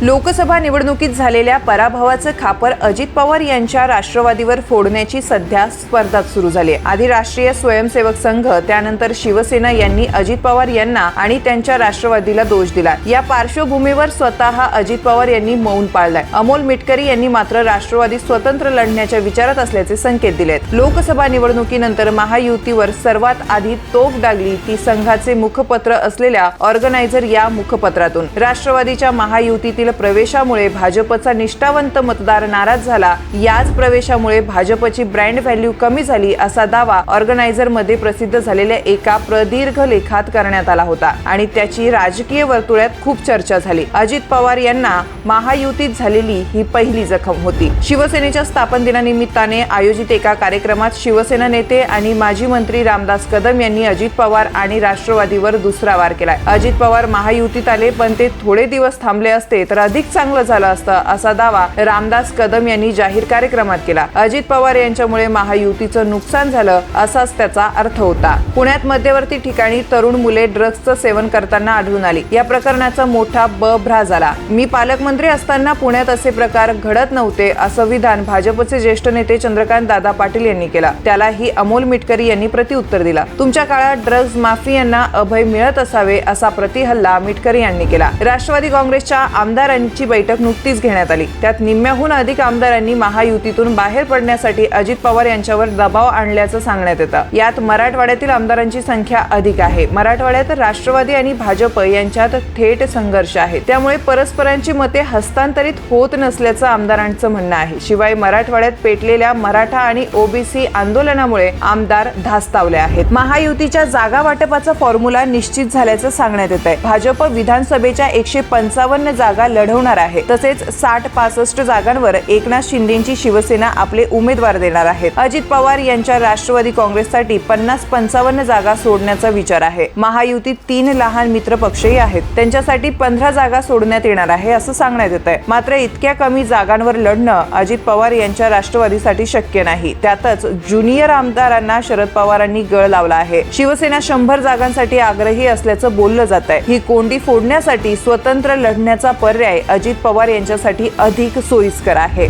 लोकसभा निवडणुकीत झालेल्या पराभवाचं खापर अजित पवार यांच्या राष्ट्रवादीवर फोडण्याची सध्या स्पर्धा सुरू झाली आहे। आधी राष्ट्रीय स्वयंसेवक संघ, त्यानंतर शिवसेना यांनी अजित पवार यांना आणि त्यांच्या राष्ट्रवादीला दोष दिला। या पार्श्वभूमीवर स्वतः अजित पवार यांनी मौन पाळलंय। अमोल मिटकरी यांनी मात्र राष्ट्रवादी स्वतंत्र लढण्याच्या विचारात असल्याचे संकेत दिलेत। लोकसभा निवडणुकीनंतर महायुतीवर सर्वात आधी तोफ डागली ती संघाचे मुखपत्र असलेल्या ऑर्गनायझर या मुखपत्रातून। राष्ट्रवादीच्या महायुतीतील प्रवेशामुळे भाजपचा निष्ठावंत मतदार नाराज झाला। याच प्रवेशामुळे भाजपची ब्रँड व्हॅल्यू कमी झाली असा दावा ऑर्गनायझर मध्ये प्रसिद्ध झालेल्या एका प्रदीर्घ लेखात करण्यात आला होता आणि त्याची राजकीय वर्तुळात खूप चर्चा झाली। अजित पवार यांना महायुतीत झालेली ही पहिली जखम होती। शिवसेनेच्या स्थापन दिनानिमित्ताने आयोजित एका कार्यक्रमात शिवसेना नेते आणि माजी मंत्री रामदास कदम यांनी अजित पवार आणि राष्ट्रवादीवर दुसरा वार केलाय। अजित पवार महायुतीत आले, पण ते थोडे दिवस थांबले असते तर अधिक चांगलं झालं असतं असा दावा रामदास कदम यांनी जाहीर कार्यक्रमात केला। अजित पवार यांच्यामुळे महायुतीचं नुकसान झालं असाच त्याचा अर्थ होता। पुण्यात मध्यवर्ती ठिकाणी तरुण मुले ड्रग्जचं सेवन करताना आढळून आली। या प्रकरणाचा मोठा बभरा झाला। मी पालकमंत्री असताना पुण्यात असे प्रकार घडत नव्हते असं विधान भाजपचे ज्येष्ठ नेते चंद्रकांत दादा पाटील यांनी केला। त्यालाही अमोल मिटकरी यांनी प्रत्युत्तर दिला। तुमच्या काळात ड्रग्ज माफियांना अभय मिळत असावे असा प्रतिहल्ला मिटकरी यांनी केला। राष्ट्रवादी काँग्रेसच्या आमदारांची बैठक नुकतीच घेण्यात आली। त्यात निम्म्याहून अधिक आमदारांनी महायुतीतून बाहेर पडण्यासाठी अजित पवार यांच्यावर दबाव आणल्याचं सांगण्यात येतं। यात मराठवाड्यातील आमदारांची संख्या अधिक आहे। मराठवाड्यात राष्ट्रवादी आणि भाजप यांच्यात थेट संघर्ष आहे, त्यामुळे परस्परांची मते हस्तांतरित होत नसल्याचं आमदारांचं म्हणणं आहे। शिवाय मराठवाड्यात पेटलेल्या मराठा आणि ओबीसी आंदोलनामुळे आमदार धास्तावले आहेत। महायुतीच्या जागा वाटपाचा फॉर्म्युला निश्चित झाल्याचं सांगण्यात येत आहे। भाजप विधानसभेच्या 155 जागा लढवणार आहे, तसेच 60-65 जागांवर एकनाथ शिंदेची शिवसेना आपले उमेदवार देणार आहेत। अजित पवार यांच्या राष्ट्रवादी काँग्रेससाठी 50-55 जागा सोडण्याचा विचार आहे। महायुतीत 3 लहान मित्र पक्षही आहेत, त्यांच्यासाठी 15 जागा सोडण्यात येणार आहे असं सांगण्यात येत आहे। मात्र इतक्या कमी जागांवर लढणं अजित पवार यांच्या राष्ट्रवादीसाठी शक्य नाही। त्यातच ज्युनियर आमदारांना शरद पवारांनी गळ लावला आहे। शिवसेना 100 जागांसाठी आग्रही असल्याचं बोललं जात आहे। ही कोंडी फोडण्यासाठी स्वतंत्र लढण्याचा पर्याय अजित पवार यांच्यासाठी अधिक सोयीस्कर आहे।